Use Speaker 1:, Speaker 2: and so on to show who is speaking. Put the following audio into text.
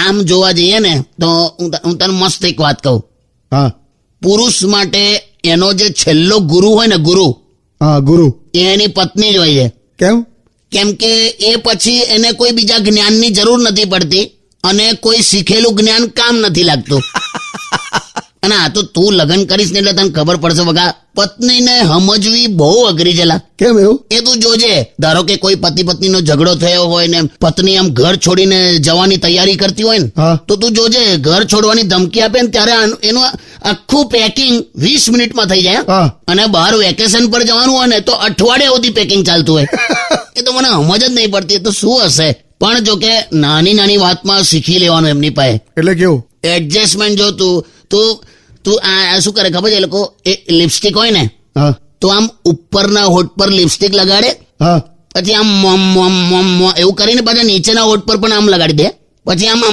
Speaker 1: આમ જોવા જઈએ ને તો હું તને મસ્ત એક વાત કહું.
Speaker 2: હા
Speaker 1: પુરુષ માટે એનો જે છેલ્લો ગુરુ હોય ને, ગુરુ,
Speaker 2: હા ગુરુ.
Speaker 1: એ એની પત્ની જ હોય છે.
Speaker 2: કેમ?
Speaker 1: કેમ કે એ પછી એને કોઈ બીજા જ્ઞાનની જરૂર નથી પડતી અને કોઈ શીખેલું જ્ઞાન કામ નથી લાગતું. અને આ તો તું લગ્ન કરીશ ને એટલે તને ખબર પડશે બગા, પત્નીને સમજવી બહુ અઘરી છે લા.
Speaker 2: કેમ એવું?
Speaker 1: એ તું જોજે, ધારો કે કોઈ પતિ પત્નીનો ઝઘડો થયો હોય ને પત્ની આમ ઘર છોડીને જવાની તૈયારી કરતી હોય ને,
Speaker 2: હા
Speaker 1: તો તું જોજે ઘર છોડવાની ધમકી આપે ને ત્યારે એનું આખું પેકિંગ 20 મિનિટમાં થઈ જાય.
Speaker 2: હા
Speaker 1: અને બહાર વેકેશન પર જવાનું હોય ને તો અઠવાડિયા સુધી પેકિંગ ચાલતું હોય. એ તો મને સમજ જ નહીં પડતી, એ તો શું હશે. પણ જો કે નાની નાની વાતમાં શીખી લેવાનું એમની પાસે
Speaker 2: એટલે કેવું?
Speaker 1: એડજસ્ટમેન્ટ. જો તું આ શું કરે ખબર છે, એ લોકો એ લિપસ્ટિક હોય ને
Speaker 2: હા
Speaker 1: તો આમ ઉપરના હોઠ પર લિપસ્ટિક લગાડે,
Speaker 2: હા
Speaker 1: પછી આમ મોમ મોમ મોમ મોમ એવું કરીને પાછા નીચેના હોઠ પર પણ આમ લગાડી દે, પછી આમ